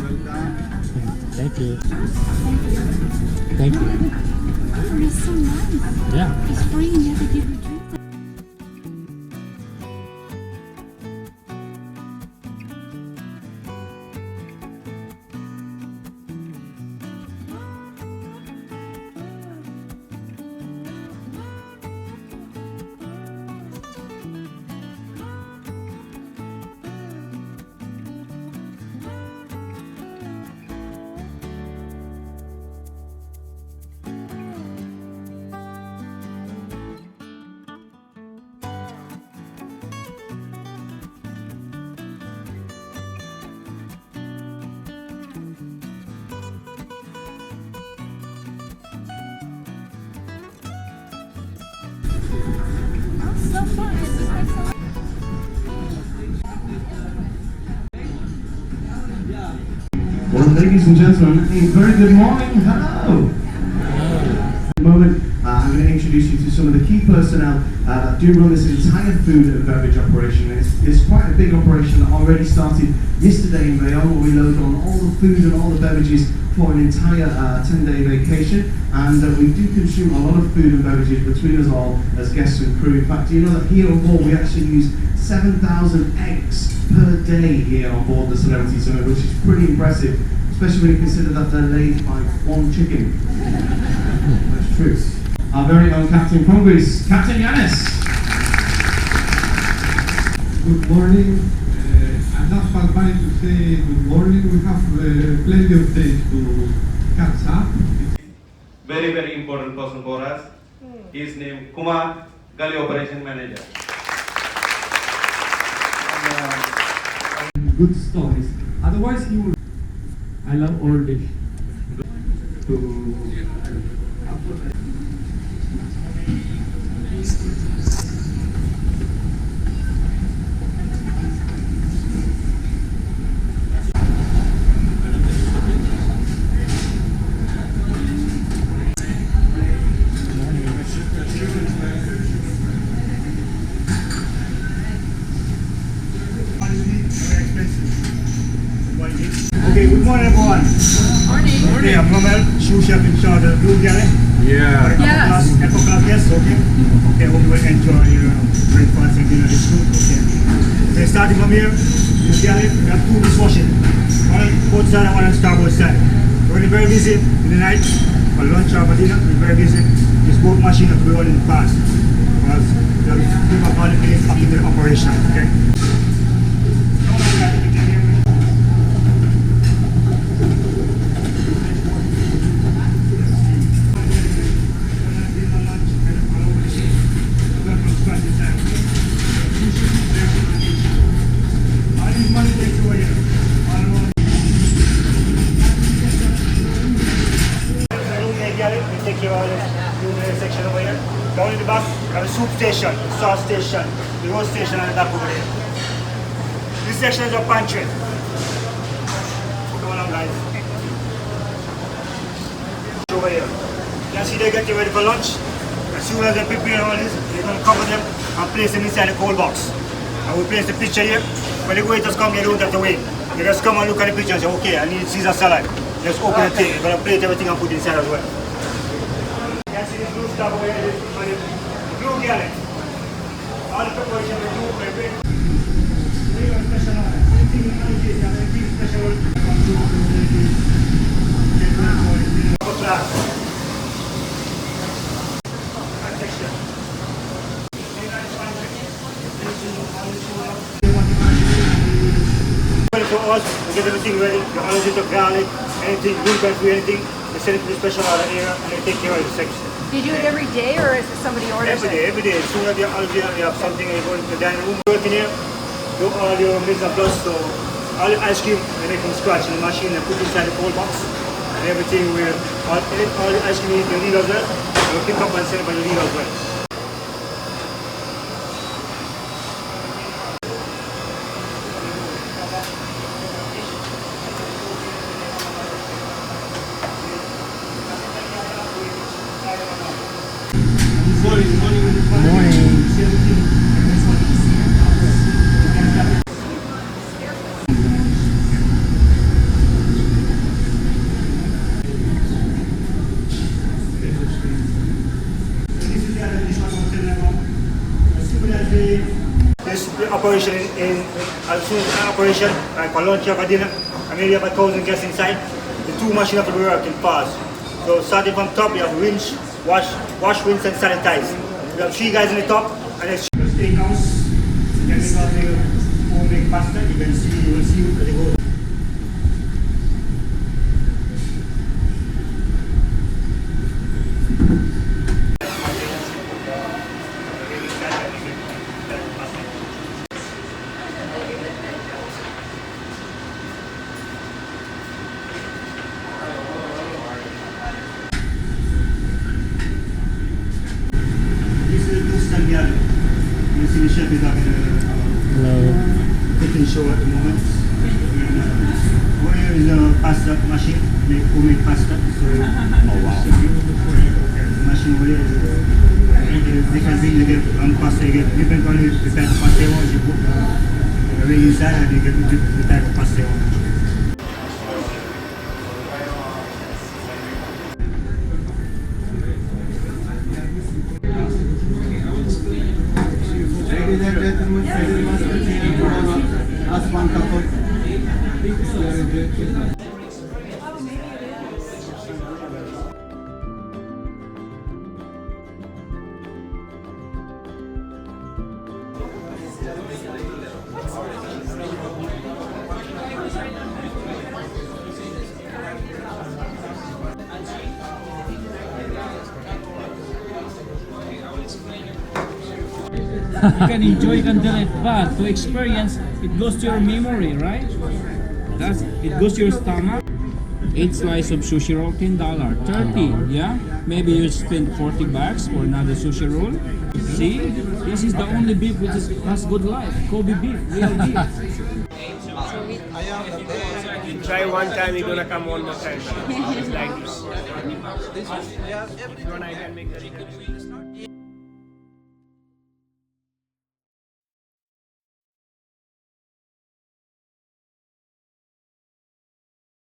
Thank you. Thank you. Oh, it's so nice. Yeah. It's free and you have to give your drinks. So fun. This is like so. Well, ladies and gentlemen, a very good morning. Hello. In a moment, I'm going to introduce you to some of the key personnel that do run this entire food and beverage operation. It's quite a big operation that already started yesterday in Bayonne, where we loaded on all the food and all the beverages for an entire 10-day vacation. And we do consume a lot of food and beverages between us all as guests and crew. In fact, you know that here on board we actually use 7,000 eggs per day here on board the Celebrity Summit, which is pretty impressive, especially when you consider that they're laid by one chicken. That's true. Our very own Captain from Greece, Captain Yanis. Good morning. I just pass by to say good morning. We have plenty of days to catch up. Very, very important person for us. His name Kumar, Galley Operation Manager. Good stories. Otherwise, he would. I love all this. Okay, good morning everyone. Morning. Okay, I'm Romel, sous chef in charge of Blue Galley. Yeah. Yes. Eco class guests, okay? Okay, hope you will enjoy your breakfast and dinner this food, okay? Okay, starting from here, Blue Galley, we have two dishwashing. One on both side and one on starboard side. We're going to be very busy in the night, for lunch or for dinner, we're very busy. This boat machine has to be running fast, because there is people all the place up in the operation, okay? Take care of this section over here. Down in the back, we have a soup station, the sauce station, the roast station on the back over there. This section is a pantry. Come on guys. Over here. You can see they get you ready for lunch. As soon as they prepare all this, they're going to cover them and place them inside the cold box. And we place the picture here. When the waiters come, they don't have to wait. They just come and look at the picture and say, okay, I need Caesar salad. Just open the thing. They're going to plate everything and put it inside as well. You can see this blue stuff over here, this Blue Galley. All the preparation we do, we bring special anything special. Upper class. For us, we get everything ready, the allergy to garlic, anything, gluten free, anything. They send it to the special order area and they take care of the section. Do you do it every day or is it somebody orders Every day. As soon as you're allergy and you have something and you go into the dining room, work in here, do all your mise en place, so all the ice cream they make from scratch in the machine and put inside the cold box. And everything will, all the ice cream you need as well, we'll pick up and send it by the lead as well. as soon as an operation, like for lunch or for dinner, and maybe have 1,000 guests inside, the two machines have to be working fast. So starting from top, you have rinse, wash, rinse and sanitize. We have 3 guys in the top, and there's steakhouse. You can make out the homemade pasta. You will see as they go. This is the two-stand galley. You see the chef is having a cooking show at the moment. And, over here is a pasta machine, make homemade pasta. So, the machine over here is different things. You get one pasta, you get different on the type of pasta you want. You put the ring inside and you get the type of pasta you want. Ladies and gentlemen, very much last one couple. You can enjoy, you can delete, but to experience, it goes to your memory, right? It goes to your stomach. 8 slices of sushi roll, $10, 30, yeah? Maybe you spend 40 bucks for another sushi roll. See, this is the only beef which has good life. Kobe beef, real beef. You try one time, you're gonna come one more time. It's like this. If you wanna, I can make the